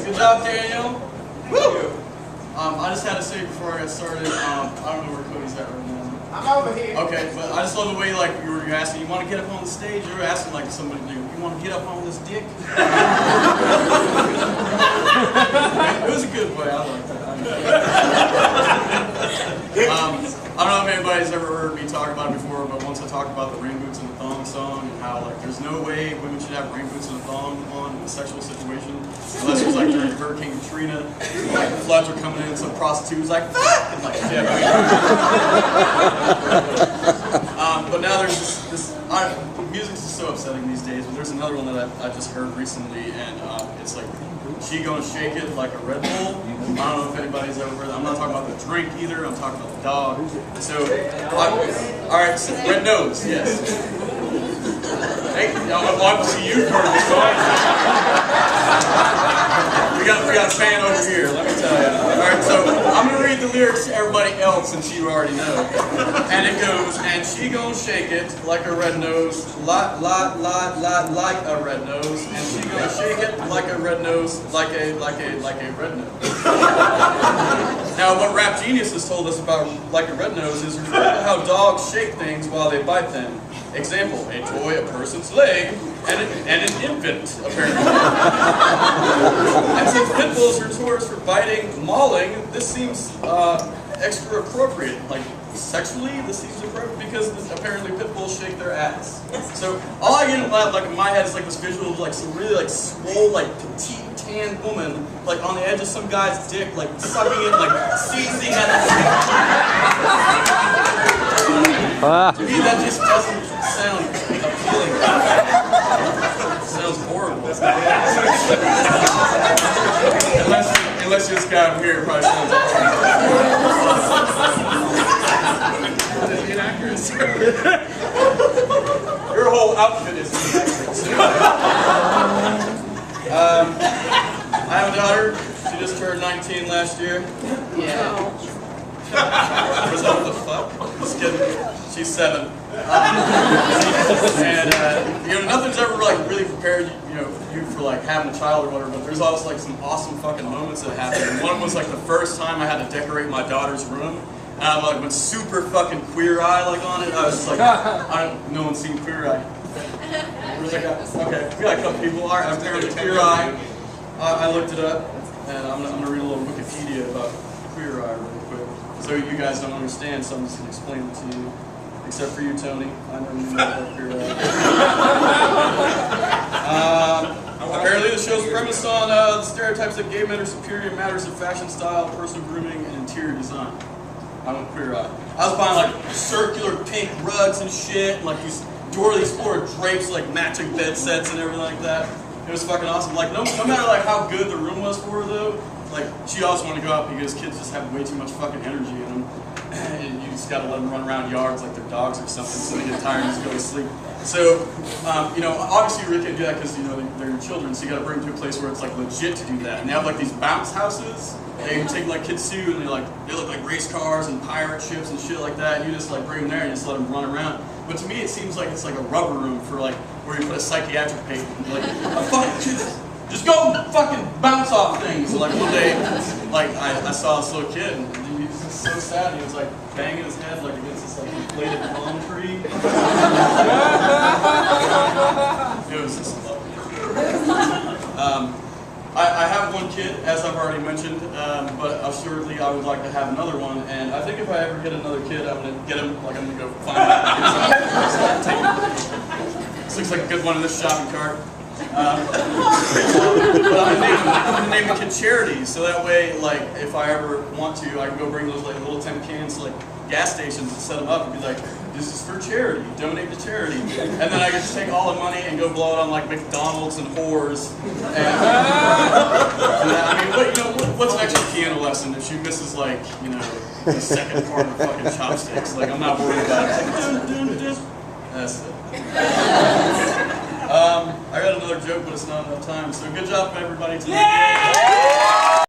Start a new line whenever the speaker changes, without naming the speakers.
Good job, Daniel. Woo! I just had to say before I got started, I don't know where Cody's at right now.
I'm over here.
Okay, but I just love the way like you were asking, you want to get up on the stage? You were asking like somebody, you want to get up on this dick? It was a good way. I like that. I don't know if anybody's ever heard me talk about it before, but once I talked about the rain boots and the thong song and how like there's no way women should have rain boots and a thong on in a sexual situation unless it was like during Hurricane Katrina, like the floods were coming in and some prostitute was like, fuck! And like, yeah. But now there's this music's just so upsetting these days, but there's another one that I just heard recently, and it's like, she gonna shake it like a Red Bull. I don't know if anybody's ever heard that. I'm not talking about the drink either, I'm talking about the dog. So, alright, so Red Nose, yes. Hey, obviously you've heard this song. We got a fan over here, let me tell you. Alright, so I'm gonna read the lyrics to everybody else since you already know. And it goes, and she gonna shake it like a red nose, like a red nose, and she gonna shake it like a red nose, like a red nose. Now what Rap Genius has told us about like a red nose is refer to how dogs shake things while they bite them. Example, a toy, a person's leg, and an infant, apparently. And since pit bulls are notorious for biting, mauling, this seems extra appropriate. Like, sexually, this seems appropriate because apparently pit bulls shake their ass. So, all I get in my head is like this visual of like some really like swole, like petite, tan woman, like on the edge of some guy's dick, like sucking it, like seizing at the to me, that just doesn't sound appealing. It sounds horrible. Unless you're this guy over here, it probably sounds inaccurate. Your whole outfit is inaccurate. I have a daughter. She just turned 19 last year. Yeah. Was that what the fuck? Just kidding. She's 7. And nothing's ever like really prepared you for like having a child or whatever. But there's always like some awesome fucking moments that happen. And one was like the first time I had to decorate my daughter's room. And I like went super fucking Queer Eye like on it. I was just like, no one's seen Queer Eye. Okay, we got a couple people. All right, I've decorated Queer Eye. I looked it up, and I'm gonna read a little Wikipedia about Queer Eye really quick. So you guys don't understand, so I'm just going to explain it to you. Except for you, Tony. I know you know about Queer Eye. Apparently the show's premised on the stereotypes that gay men are superior in matters of fashion, style, personal grooming, and interior design. I went Queer Eye. I was buying like circular pink rugs and shit, and like these Dora the Explorer drapes, like matching bed sets and everything like that. It was fucking awesome. Like no matter like how good the room was for her though, like, she always wanted to go out because kids just have way too much fucking energy in them. And you just gotta let them run around yards like they're dogs or something so they get tired and just go to sleep. So, obviously you really can't do that because, they're your children, so you gotta bring them to a place where it's like legit to do that. And they have like these bounce houses. They take like kids to, and they look like race cars and pirate ships and shit like that. And you just like bring them there and just let them run around. But to me it seems like it's like a rubber room for like, where you put a psychiatric patient. Like, just go fucking bounce off things. So like one day, like I saw this little kid and he was just so sad. He was like banging his head like against this like inflated palm tree. It was just lovely. I have one kid, as I've already mentioned, but assuredly I would like to have another one. And I think if I ever get another kid, I'm gonna get him. Like I'm gonna go find him. This looks like a good one in this shopping cart. But I'm gonna name the kid Charity, so that way, like, if I ever want to, I can go bring those like little tin cans to like gas stations and set them up and be like, "This is for charity. Donate to charity." And then I can just take all the money and go blow it on like McDonald's and whores. And what's an extra piano lesson if she misses like, the second part of fucking chopsticks? Like, I'm not worried about it. Like, that's it. I got another joke, but it's not enough time. So good job, everybody. Today.